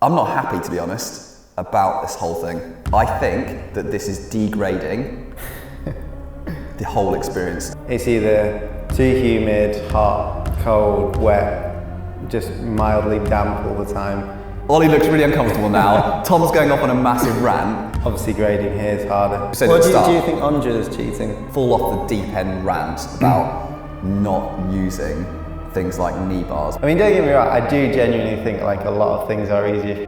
I'm not happy, to be honest, about this whole thing. I think that this is degrading the whole experience. It's either too humid, hot, cold, wet, just mildly damp all the time. Ollie looks really uncomfortable now. Tom's going off on a massive rant. Obviously grading here is harder. What do you think Ondra is cheating? Fall off the deep end rant about not using things like knee bars. I mean, don't get me wrong, I do genuinely think like a lot of things are easier.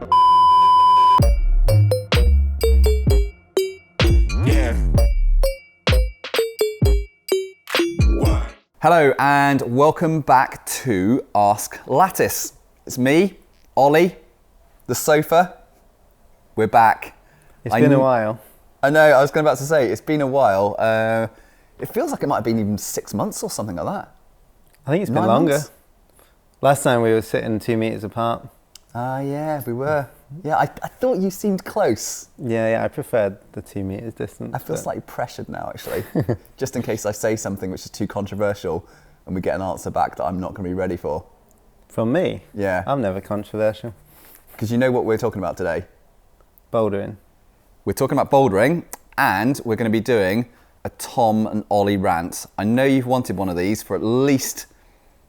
Hello and welcome back to Ask Lattice. It's me, Ollie, the sofa. We're back. It's been a while. I know, I was about to say, it's been a while. It feels like it might have been even 6 months or something like that. I think it's been longer. Last time we were sitting 2 meters apart. Yeah, we were. Yeah, I thought you seemed close. Yeah, I preferred the 2 meters distance. I feel slightly pressured now, actually, just in case I say something which is too controversial and we get an answer back that I'm not going to be ready for. From me? Yeah. I'm never controversial. Because you know what we're talking about today? Bouldering. We're talking about bouldering, and we're going to be doing a Tom and Ollie rant. I know you've wanted one of these for at least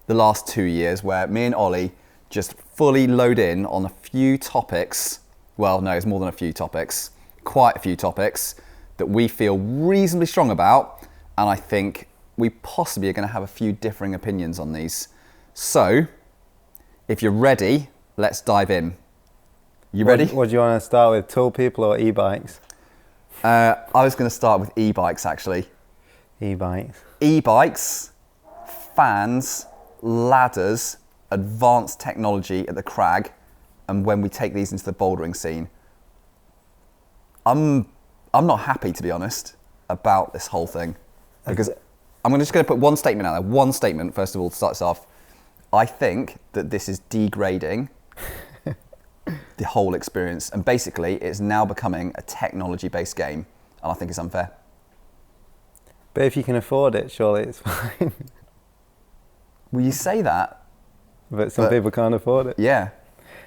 the last 2 years, where me and Ollie just fully load in on a few topics. Well, no, it's more than a few topics. Quite a few topics that we feel reasonably strong about, and I think we possibly are going to have a few differing opinions on these. So, if you're ready, let's dive in. You ready? What do you want to start with, tall people or e-bikes? I was going to start with e-bikes, actually. E-bikes. E-bikes, fans, ladders, advanced technology at the crag, and when we take these into the bouldering scene. I'm not happy, to be honest, about this whole thing, because I'm just going to put one statement out there. One statement, first of all, to start us off. I think that this is degrading the whole experience, and basically it's now becoming a technology-based game, and I think it's unfair. But if you can afford it, surely it's fine. Well, you say that, but some people can't afford it. Yeah.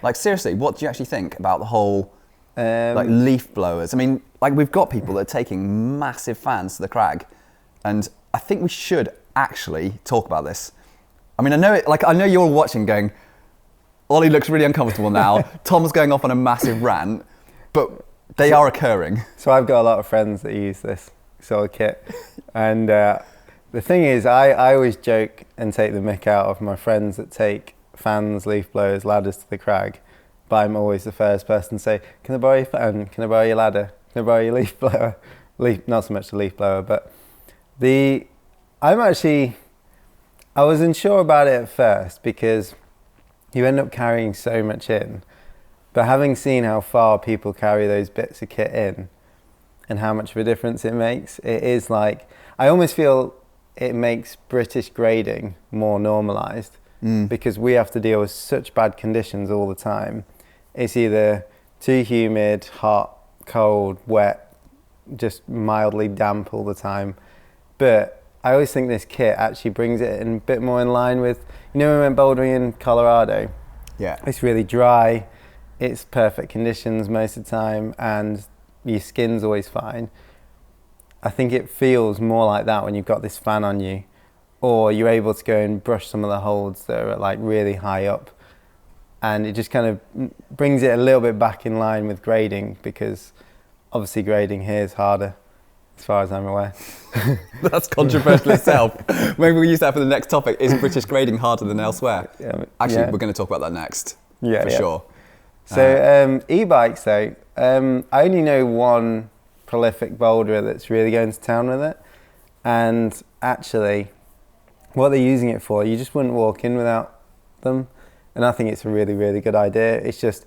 Like, seriously, what do you actually think about the whole like leaf blowers? I mean, like, we've got people that are taking massive fans to the crag, and I think we should actually talk about this. I mean, I know you're all watching going, Ollie looks really uncomfortable now. Tom's going off on a massive rant, but they are occurring. So I've got a lot of friends that use this sort of kit, and the thing is, I always joke and take the mick out of my friends that take fans, leaf blowers, ladders to the crag, but I'm always the first person to say, can I borrow your fan? Can I borrow your ladder? Can I borrow your leaf blower? Not so much the leaf blower, but I was unsure about it at first because you end up carrying so much in, but having seen how far people carry those bits of kit in and how much of a difference it makes, it is like, I almost feel it makes British grading more normalised because we have to deal with such bad conditions all the time. It's either too humid, hot, cold, wet, just mildly damp all the time. But I always think this kit actually brings it in a bit more in line with, you know, we went bouldering in Colorado. Yeah. It's really dry, it's perfect conditions most of the time, and your skin's always fine. I think it feels more like that when you've got this fan on you, or you're able to go and brush some of the holds that are like really high up, and it just kind of brings it a little bit back in line with grading, because obviously grading here is harder as far as I'm aware. That's controversial itself. Maybe we use that for the next topic. Is British grading harder than elsewhere? Yeah, Actually, we're going to talk about that next, for sure. So e-bikes though, I only know one prolific boulderer that's really going to town with it, and actually what they're using it for, you just wouldn't walk in without them, and I think it's a really, really good idea. It's just,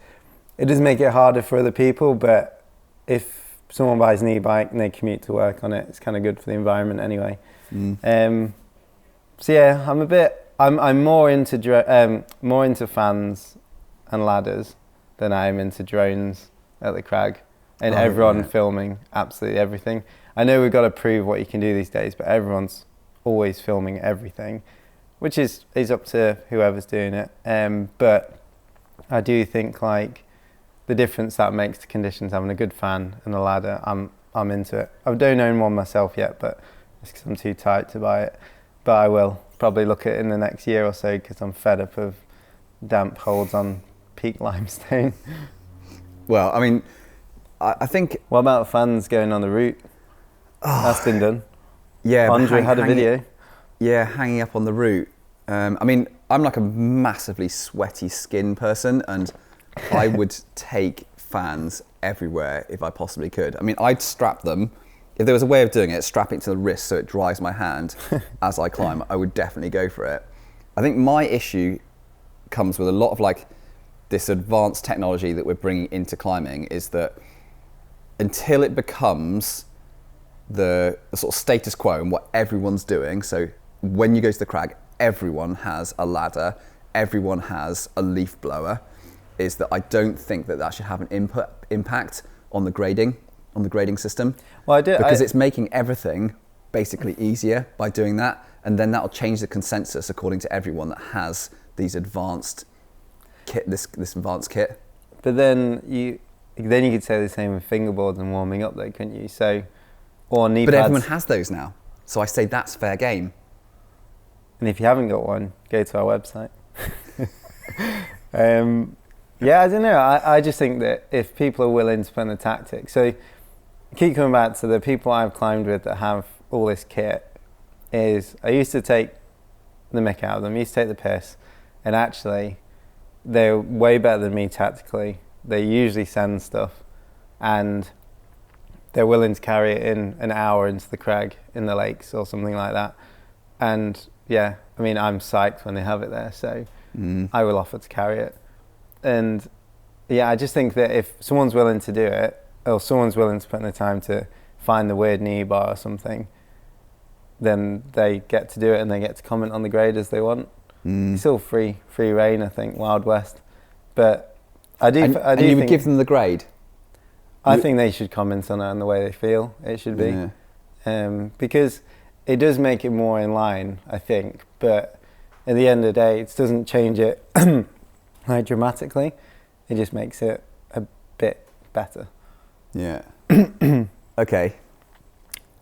it does make it harder for other people, but if someone buys an e-bike and they commute to work on it, it's kind of good for the environment anyway. So yeah, I'm more into fans and ladders than I am into drones at the crag. And everyone filming absolutely everything. I know we've got to prove what you can do these days, but everyone's always filming everything, which is up to whoever's doing it. But I do think like the difference that makes to conditions having a good fan and a ladder, I'm into it. I don't own one myself yet, but it's because I'm too tight to buy it. But I will probably look at it in the next year or so because I'm fed up of damp holds on peak limestone. Well, I mean, I think... What about fans going on the route? That's been done. Yeah, Andre had a video. Yeah, hanging up on the route. I mean, I'm like a massively sweaty skin person, and I would take fans everywhere if I possibly could. I mean, I'd strap them. If there was a way of doing it, strap it to the wrist so it dries my hand as I climb, I would definitely go for it. I think my issue comes with a lot of like this advanced technology that we're bringing into climbing is that until it becomes the sort of status quo and what everyone's doing, so when you go to the crag, everyone has a ladder, everyone has a leaf blower, is that I don't think that should have an impact on the grading system. Well, because it's making everything basically easier by doing that, and then that'll change the consensus according to everyone that has these advanced kit, this advanced kit. But then you could say the same with fingerboards and warming up, though, couldn't you? So, or knee But pads. everyone has those now, so I say that's fair game. And if you haven't got one, go to our website. Yeah, I don't know. I just think that if people are willing to put in the tactics, so keep coming back to the people I've climbed with that have all this kit, is I used to take the mick out of them, used to take the piss, and actually they're way better than me tactically. They usually send stuff, and they're willing to carry it in an hour into the crag in the lakes or something like that. And yeah, I mean, I'm psyched when they have it there, so I will offer to carry it. And yeah, I just think that if someone's willing to do it, or someone's willing to put in the time to find the weird knee bar or something, then they get to do it and they get to comment on the grade as they want. It's still free reign, I think, Wild West. But I do And you would give them the grade? I think they should comment on it and the way they feel it should be. Yeah. Because it does make it more in line, I think, but at the end of the day, it doesn't change it like dramatically. It just makes it a bit better. Yeah. Okay.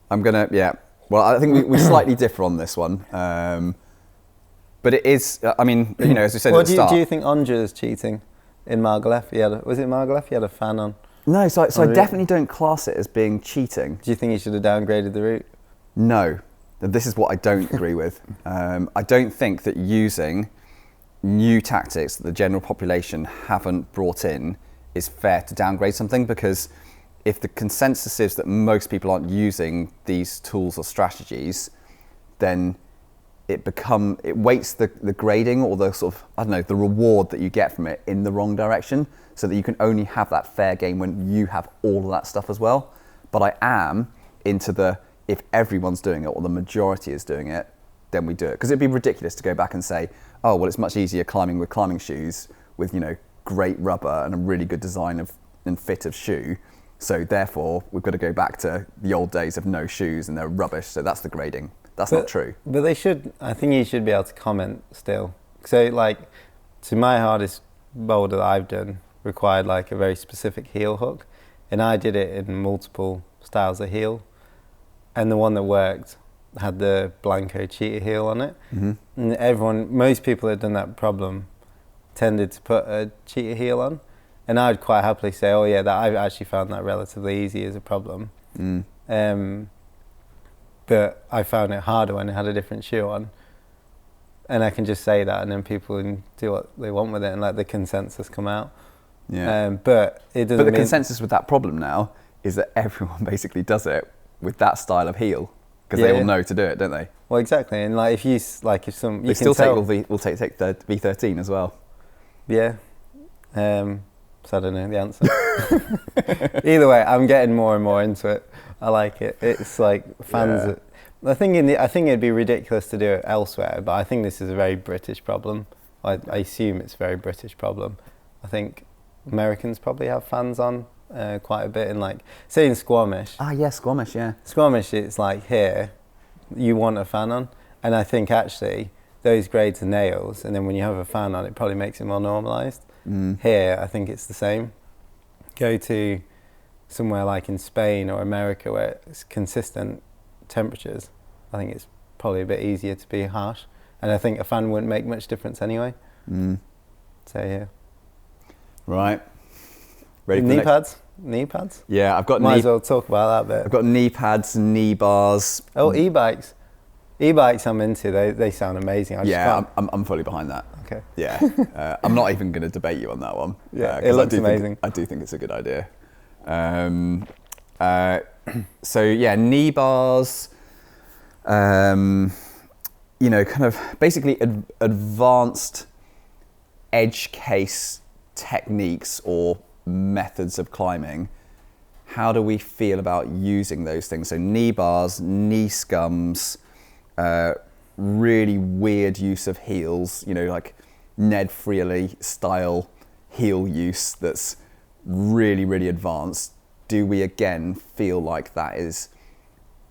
Well, I think we slightly differ on this one. But it is, I mean, you know, as we said at the start. Do you think Ondra is cheating in Margalef? Was it Margalef? He had a fan on. No, so I definitely don't class it as being cheating. Do you think he should have downgraded the route? No. This is what I don't agree with. I don't think that using new tactics that the general population haven't brought in is fair to downgrade something, because if the consensus is that most people aren't using these tools or strategies, then it weights the grading or the sort of, I don't know, the reward that you get from it in the wrong direction, so that you can only have that fair game when you have all of that stuff as well. But I am into if everyone's doing it or the majority is doing it, then we do it. Because it'd be ridiculous to go back and say, oh, well, it's much easier climbing with climbing shoes with, you know, great rubber and a really good design and fit of shoe. So therefore, we've got to go back to the old days of no shoes and they're rubbish. So that's the grading. That's not true. But they should, I think you should be able to comment still. So like, to my hardest boulder that I've done required like a very specific heel hook. And I did it in multiple styles of heel. And the one that worked had the Blanco cheetah heel on it. And most people that had done that problem tended to put a cheetah heel on. And I'd quite happily say, oh yeah, that I've actually found that relatively easy as a problem. But I found it harder when I had a different shoe on. And I can just say that, and then people can do what they want with it and let the consensus come out. Yeah. But it doesn't. But the consensus with that problem now is that everyone basically does it with that style of heel, because they all know to do it, don't they? Well, exactly. And like if some, they still will take the V13 as well. Yeah. So I don't know the answer. Either way, I'm getting more and more into it. I like it. It's like fans. I think it'd be ridiculous to do it elsewhere, but I think this is a very British problem. I assume it's a very British problem. I think Americans probably have fans on quite a bit in, like, say in Squamish. Ah, yeah, Squamish, yeah. Squamish, it's like here, you want a fan on, and I think actually those grades are nails, and then when you have a fan on, it probably makes it more normalised. Here, I think it's the same. go to somewhere like in Spain or America where it's consistent temperatures, I think it's probably a bit easier to be harsh. And I think a fan wouldn't make much difference anyway. So yeah. Right. Ready for knee the next? pads? Knee pads? Yeah, I've got Might as well talk about that bit. I've got knee pads, knee bars. Oh, e-bikes. E-bikes I'm into. They sound amazing. I'm fully behind that. Okay. Yeah. I'm not even going to debate you on that one. Yeah, it looks amazing. I do think it's a good idea. So yeah, knee bars, kind of basically advanced edge case techniques or methods of climbing. How do we feel about using those things? So knee bars, knee scums, really weird use of heels, like Ned Freely style heel use that's really, really advanced. Do we again feel like that is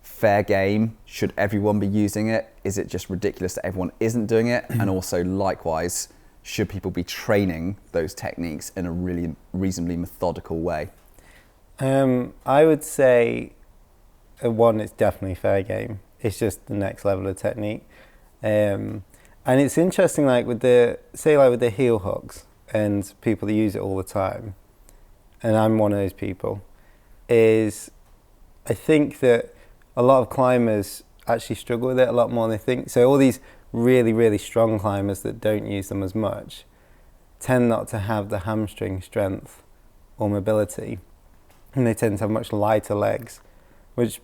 fair game? Should everyone be using it? Is it just ridiculous that everyone isn't doing it? And also likewise, should people be training those techniques in a really reasonably methodical way? I would say, one, it's definitely fair game. It's just the next level of technique. And it's interesting, like with the heel hooks and people that use it all the time, and I'm one of those people, is I think that a lot of climbers actually struggle with it a lot more than they think. So all these really, really strong climbers that don't use them as much tend not to have the hamstring strength or mobility, and they tend to have much lighter legs, which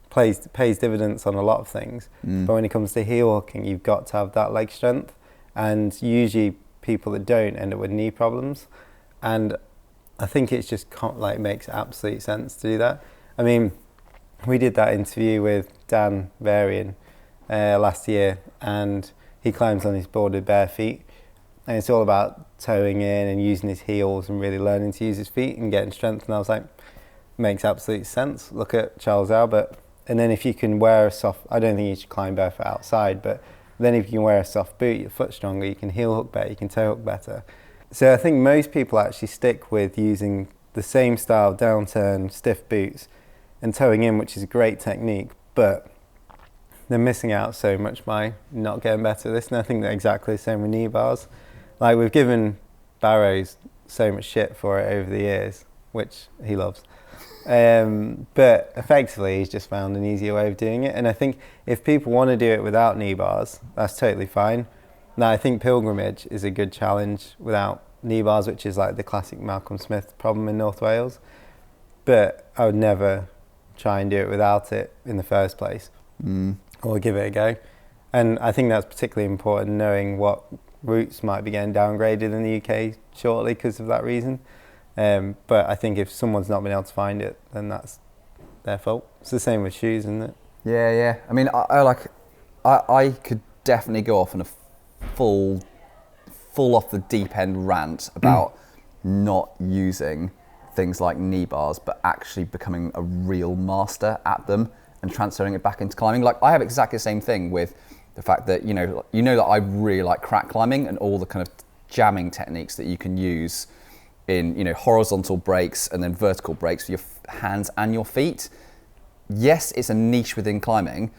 pays dividends on a lot of things. But when it comes to heel hooking, you've got to have that leg strength, and usually people that don't end up with knee problems. And I think it's just makes absolute sense to do that. I mean, we did that interview with Dan Varian last year, and he climbs on his board with bare feet, and it's all about toeing in and using his heels and really learning to use his feet and getting strength. And I was like, makes absolute sense. Look at Charles Albert. And then if you can wear a soft, I don't think you should climb barefoot outside, but then if you can wear a soft boot, your foot's stronger, you can heel hook better, you can toe hook better. So I think most people actually stick with using the same style downturn stiff boots and toeing in, which is a great technique, but they're missing out so much by not getting better at this. And I think they're exactly the same with knee bars. Like, we've given Barrows so much shit for it over the years, which he loves. But effectively, he's just found an easier way of doing it. And I think if people want to do it without knee bars, that's totally fine. Now, I think pilgrimage is a good challenge without knee bars, which is like the classic Malcolm Smith problem in North Wales. But I would never try and do it without it in the first place, or give it a go. And I think that's particularly important, knowing what routes might be getting downgraded in the UK shortly because of that reason. But I think if someone's not been able to find it, then that's their fault. It's the same with shoes, isn't it? Yeah. I mean, I could definitely go off on a full off the deep end rant about not using things like knee bars, but actually becoming a real master at them and transferring it back into climbing. Like, I have exactly the same thing with the fact that, that I really like crack climbing and all the kind of jamming techniques that you can use in, horizontal breaks and then vertical breaks for your hands and your feet. Yes, it's a niche within climbing,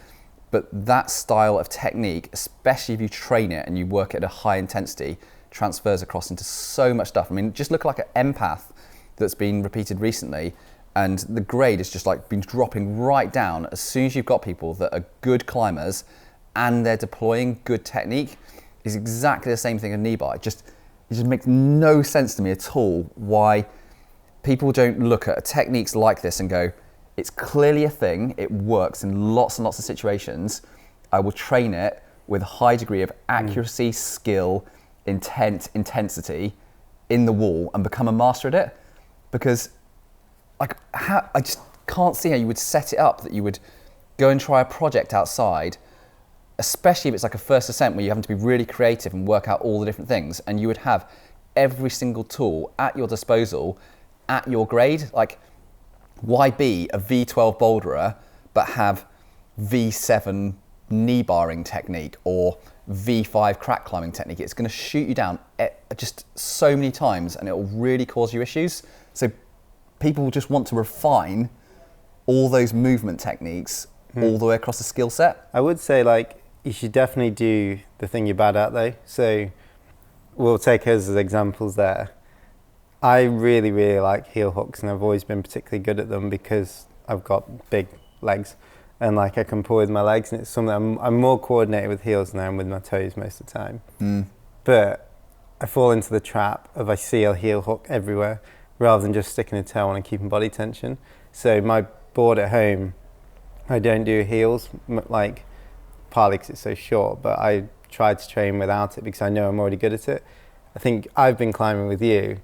but that style of technique, especially if you train it and you work it at a high intensity, transfers across into so much stuff. I mean, just look like an empath that's been repeated recently, and the grade has just been dropping right down as soon as you've got people that are good climbers and they're deploying good technique. Is exactly the same thing as knee bar. It just makes no sense to me at all why people don't look at techniques like this and go, it's clearly a thing, it works in lots and lots of situations. I will train it with a high degree of accuracy, skill, intensity in the wall and become a master at it. Because I just can't see how you would set it up that you would go and try a project outside, especially if it's like a first ascent where you have to be really creative and work out all the different things, and you would have every single tool at your disposal at your grade. Like, why be a V12 boulderer but have V7 knee barring technique or V5 crack climbing technique? It's going to shoot you down just so many times and it will really cause you issues. So people just want to refine all those movement techniques all the way across the skill set. I would say like you should definitely do the thing you're bad at though. So we'll take us as examples there. I really, really like heel hooks, and I've always been particularly good at them because I've got big legs and like I can pull with my legs, and it's something I'm more coordinated with heels than I am with my toes most of the time. But I fall into the trap of I see a heel hook everywhere rather than just sticking a toe on and keeping body tension. So my board at home, I don't do heels, like partly because it's so short, but I try to train without it because I know I'm already good at it. I think I've been climbing with you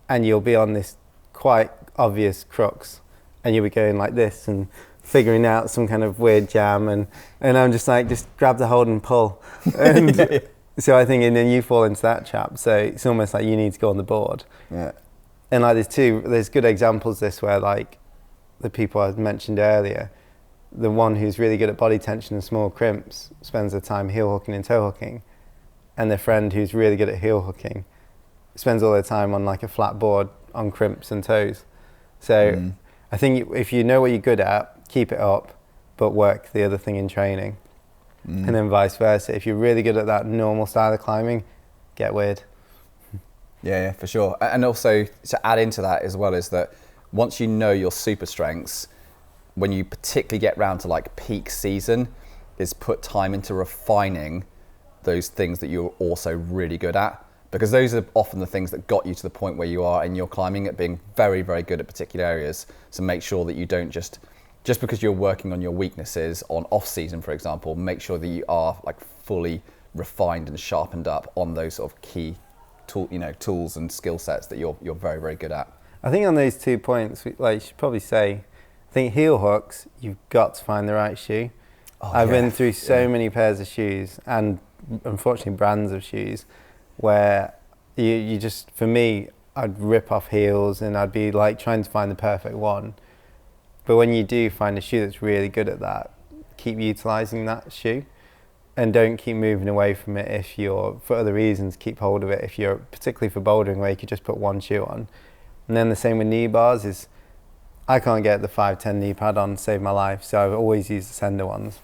and you'll be on this quite obvious crux and you'll be going like this and figuring out some kind of weird jam, and I'm just like, just grab the hold and pull. And so I think, and then you fall into that trap. So it's almost like you need to go on the board. Yeah. And like there's good examples this where like the people I mentioned earlier, the one who's really good at body tension and small crimps spends their time heel hooking and toe hooking, and the friend who's really good at heel hooking spends all their time on like a flat board on crimps and toes. So I think if you know what you're good at, keep it up, but work the other thing in training. And then vice versa. If you're really good at that normal style of climbing, get weird. Yeah, for sure. And also to add into that as well is that once you know your super strengths, when you particularly get round to like peak season, is put time into refining those things that you're also really good at, because those are often the things that got you to the point where you are in your climbing, at being very, very good at particular areas. So make sure that you don't just because you're working on your weaknesses on off season, for example, make sure that you are like fully refined and sharpened up on those sort of key tools and skill sets that you're very, very good at. I think on those 2 points, like you should probably say, I think heel hooks, you've got to find the right shoe. I've been through so many pairs of shoes and unfortunately brands of shoes where you just, for me, I'd rip off heels and I'd be like trying to find the perfect one. But when you do find a shoe that's really good at that, keep utilising that shoe and don't keep moving away from it if you're, for other reasons, keep hold of it. If you're, particularly for bouldering where you could just put one shoe on. And then the same with knee bars is, I can't get the 5'10" knee pad on to save my life, so I've always used the Sender ones.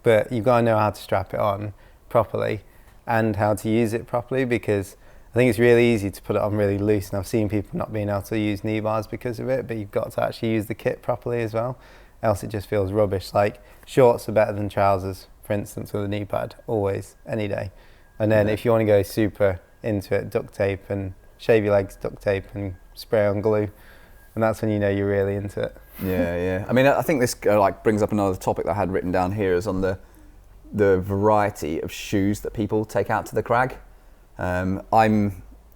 But you've got to know how to strap it on properly and how to use it properly, because I think it's really easy to put it on really loose, and I've seen people not being able to use knee bars because of it, but you've got to actually use the kit properly as well, else it just feels rubbish. Like shorts are better than trousers, for instance, with a knee pad, always, any day. And then if you want to go super into it, duct tape and shave your legs, duct tape and spray on glue, and that's when you know you're really into it. Yeah. I mean, I think this like brings up another topic that I had written down here, is on the variety of shoes that people take out to the crag. I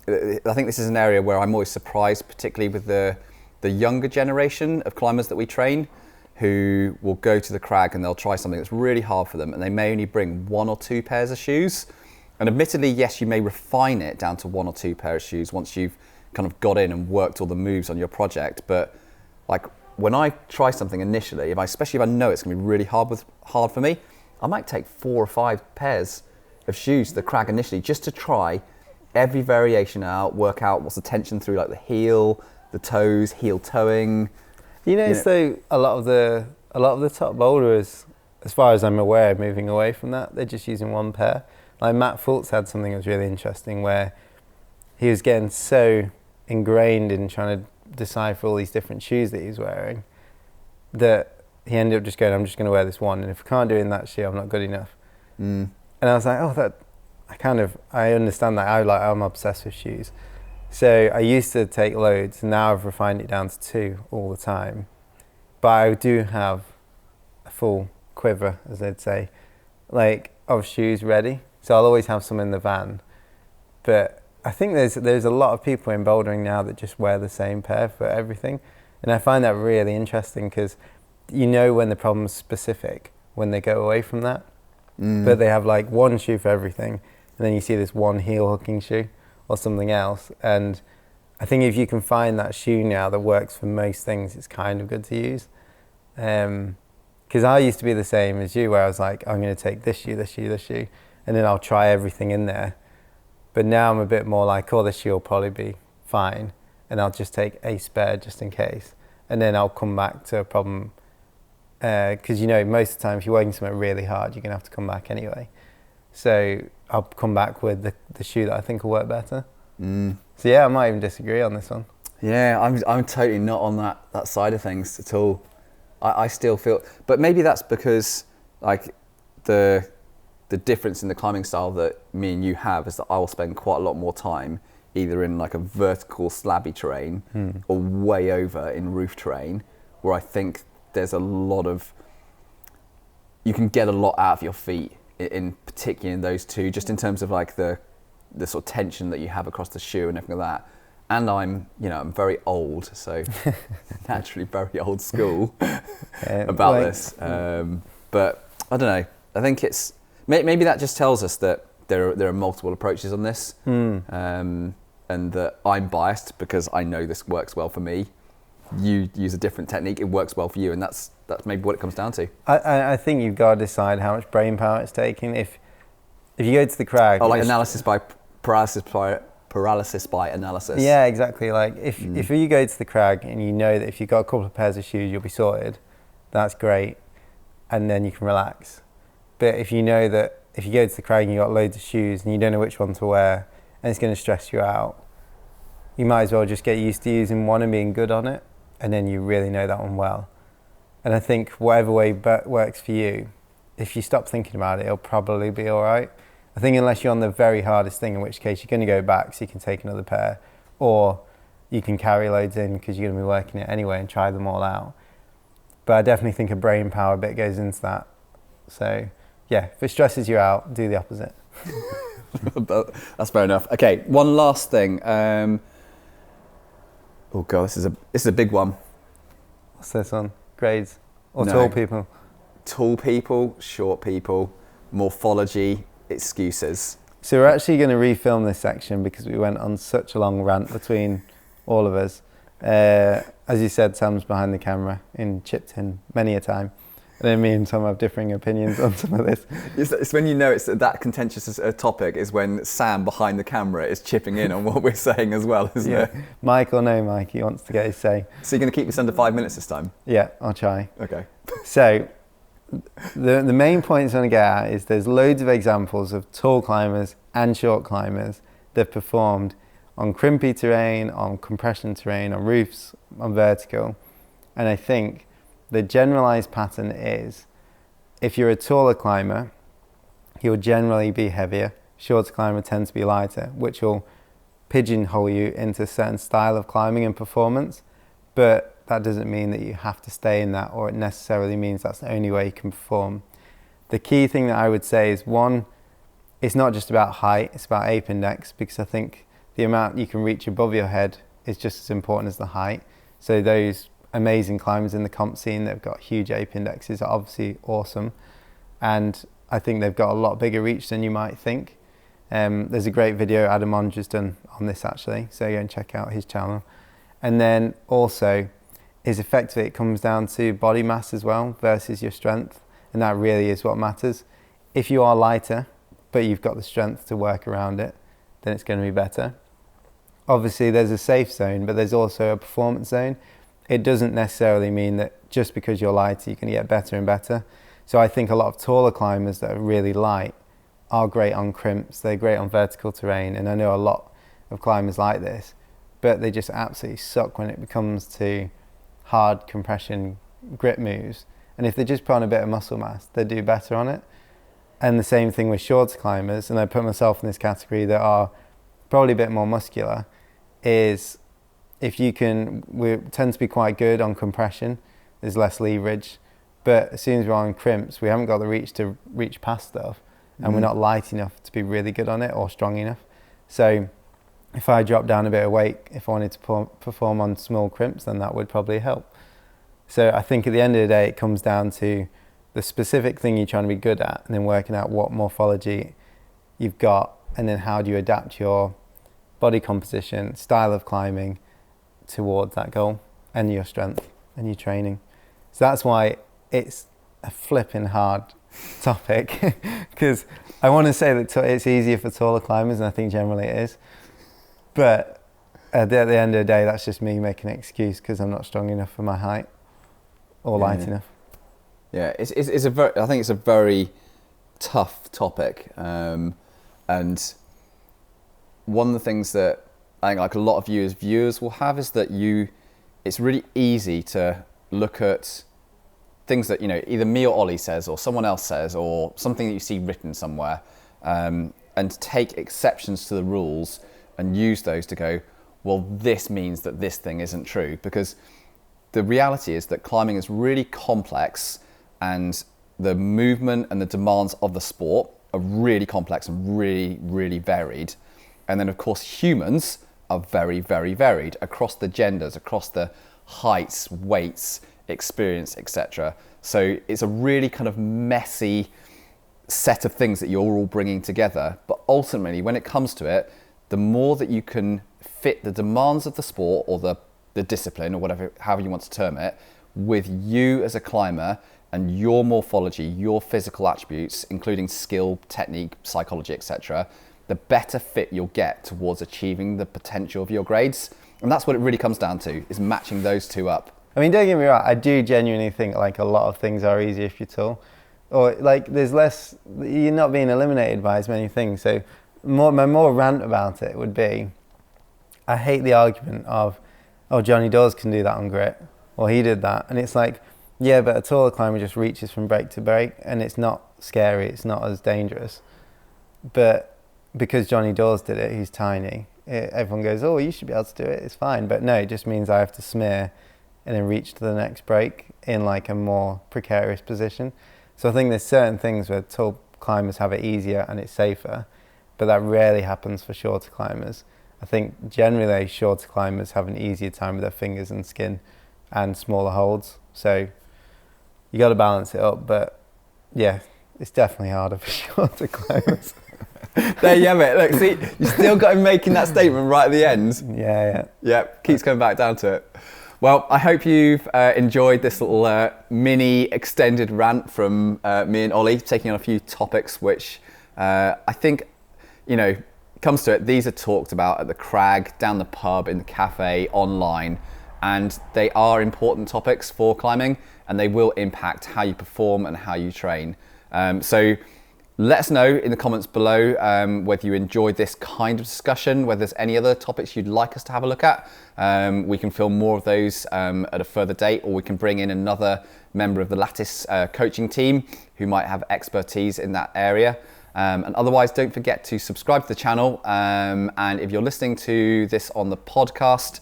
think this is an area where I'm always surprised, particularly with the younger generation of climbers that we train, who will go to the crag and they'll try something that's really hard for them, and they may only bring 1 or 2 pairs of shoes. And admittedly, yes, you may refine it down to 1 or 2 pairs of shoes once you've kind of got in and worked all the moves on your project. But like when I try something initially, especially if I know it's going to be really hard for me, I might take 4 or 5 pairs of shoes to the crag initially, just to try every variation out, work out what's the tension through like the heel, the toes, heel toeing. So a lot of the top boulders, as far as I'm aware, moving away from that, they're just using 1 pair. Like Matt Fultz had something that was really interesting where he was getting so ingrained in trying to decipher all these different shoes that he was wearing that he ended up just going, I'm just going to wear this one, and if I can't do it in that shoe, I'm not good enough. And I was like, I understand that. I'm obsessed with shoes. So I used to take loads, and now I've refined it down to 2 all the time. But I do have a full quiver, as they'd say, like of shoes ready. So I'll always have some in the van. But I think there's a lot of people in bouldering now that just wear the same pair for everything. And I find that really interesting, because you know when the problem's specific, when they go away from that. But they have like 1 shoe for everything, and then you see this 1 heel hooking shoe or something else. And I think if you can find that shoe now that works for most things, it's kind of good to use. Because I used to be the same as you, where I was like, I'm going to take this shoe, this shoe, this shoe, and then I'll try everything in there. But now I'm a bit more like, oh, this shoe will probably be fine. and I'll just take a spare just in case. And then I'll come back to a problem, because most of the time if you're working something really hard, you're going to have to come back anyway. So I'll come back with the shoe that I think will work better. So yeah, I might even disagree on this one. Yeah, I'm totally not on that side of things at all. I still feel, but maybe that's because like the difference in the climbing style that me and you have is that I will spend quite a lot more time either in like a vertical slabby terrain or way over in roof terrain, where I think there's a lot of, you can get a lot out of your feet in particularly in those two, just in terms of like the sort of tension that you have across the shoe and everything like that. And I'm very old, so naturally very old school about this. But I don't know. I think it's maybe that just tells us that there are multiple approaches on this, and that I'm biased because I know this works well for me. You use a different technique; it works well for you, and that's maybe what it comes down to. I think you've got to decide how much brain power it's taking. If you go to the crag, analysis by paralysis by analysis. Yeah, exactly. Like if you go to the crag and you know that if you've got a couple of pairs of shoes, you'll be sorted, that's great, and then you can relax. But if you know that if you go to the crag and you've got loads of shoes and you don't know which one to wear and it's going to stress you out, you might as well just get used to using one and being good on it, and then you really know that one well. And I think whatever way works for you, if you stop thinking about it, it'll probably be all right. I think unless you're on the very hardest thing, in which case you're going to go back so you can take another pair, or you can carry loads in because you're going to be working it anyway and try them all out. But I definitely think a brain power bit goes into that. So yeah, if it stresses you out, do the opposite. That's fair enough. Okay, one last thing. Oh god, this is a big one. What's this one? Grades or No. tall people? Tall people, short people, morphology, excuses. So we're actually going to refilm this section because we went on such a long rant between all of us. As you said, Sam's behind the camera and chipped in many a time. And then me and Tom have differing opinions on some of this. It's when you know it's that contentious a topic is when Sam behind the camera is chipping in on what we're saying as well, isn't it? Mike or no Mike, he wants to get his say. So you're going to keep this under 5 minutes this time? Yeah, I'll try. Okay. So the main points I want to get at is there's loads of examples of tall climbers and short climbers that have performed on crimpy terrain, on compression terrain, on roofs, on vertical. And I think the generalized pattern is if you're a taller climber, you'll generally be heavier. Shorter climber tends to be lighter, which will pigeonhole you into a certain style of climbing and performance. But that doesn't mean that you have to stay in that, or it necessarily means that's the only way you can perform. The key thing that I would say is, one, it's not just about height, it's about ape index, because I think the amount you can reach above your head is just as important as the height. So those amazing climbers in the comp scene that have got huge ape indexes are obviously awesome, and I think they've got a lot bigger reach than you might think. There's a great video Adam Ondra's done on this actually, so go and check out his channel. And then also is effectively it comes down to body mass as well versus your strength, and that really is what matters. If you are lighter but you've got the strength to work around it, then it's going to be better. Obviously there's a safe zone, but there's also a performance zone. It doesn't necessarily mean that just because you're lighter you can get better and better. So I think a lot of taller climbers that are really light are great on crimps, they're great on vertical terrain, and I know a lot of climbers like this, but they just absolutely suck when it comes to hard compression grip moves. And if they just put on a bit of muscle mass, they do better on it. And the same thing with shorter climbers, and I put myself in this category, that are probably a bit more muscular, is if you can, we tend to be quite good on compression, there's less leverage, but as soon as we're on crimps, we haven't got the reach to reach past stuff, and we're not light enough to be really good on it or strong enough. So if I drop down a bit of weight, if I wanted to perform on small crimps, then that would probably help. So I think at the end of the day, it comes down to the specific thing you're trying to be good at, and then working out what morphology you've got, and then how do you adapt your body composition, style of climbing towards that goal, and your strength and your training. So that's why it's a flipping hard topic, because I want to say that it's easier for taller climbers, and I think generally it is, but at the end of the day, that's just me making an excuse because I'm not strong enough for my height or light enough. Yeah, I think it's a very tough topic, and one of the things that I think like a lot of viewers will have is that it's really easy to look at things that, you know, either me or Ollie says or someone else says or something that you see written somewhere, and take exceptions to the rules and use those to go, well, this means that this thing isn't true. Because the reality is that climbing is really complex, and the movement and the demands of the sport are really complex and really, really varied. And then, of course, humans are very, very varied across the genders, across the heights, weights, experience, etc. So it's a really kind of messy set of things that you're all bringing together. But ultimately, when it comes to it, the more that you can fit the demands of the sport or the discipline or whatever, however you want to term it, with you as a climber and your morphology, your physical attributes, including skill, technique, psychology, etc., the better fit you'll get towards achieving the potential of your grades. And that's what it really comes down to, is matching those two up. I mean, don't get me wrong, I do genuinely think like a lot of things are easier if you're tall. Or like there's less, you're not being eliminated by as many things. So my more rant about it would be, I hate the argument of, oh, Johnny Dawes can do that on grit, or he did that. And it's like, yeah, but a taller climber just reaches from break to break and it's not scary, it's not as dangerous. But because Johnny Dawes did it, he's tiny, everyone goes, oh, you should be able to do it, it's fine. But no, it just means I have to smear and then reach to the next break in like a more precarious position. So I think there's certain things where tall climbers have it easier and it's safer, but that rarely happens for shorter climbers. I think generally shorter climbers have an easier time with their fingers and skin and smaller holds. So you got to balance it up, but yeah, it's definitely harder for shorter climbers. There you have it. Look, see, you still got him making that statement right at the end. Yeah. Yep, keeps coming back down to it. Well, I hope you've enjoyed this little mini extended rant from me and Ollie, taking on a few topics which I think, you know, comes to it, these are talked about at the crag, down the pub, in the cafe, online, and they are important topics for climbing, and they will impact how you perform and how you train. So let us know in the comments below whether you enjoyed this kind of discussion, whether there's any other topics you'd like us to have a look at. We can film more of those at a further date, or we can bring in another member of the Lattice coaching team who might have expertise in that area. And otherwise, don't forget to subscribe to the channel. And if you're listening to this on the podcast,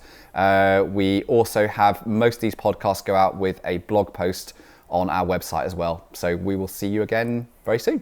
we also have most of these podcasts go out with a blog post on our website as well. So we will see you again very soon.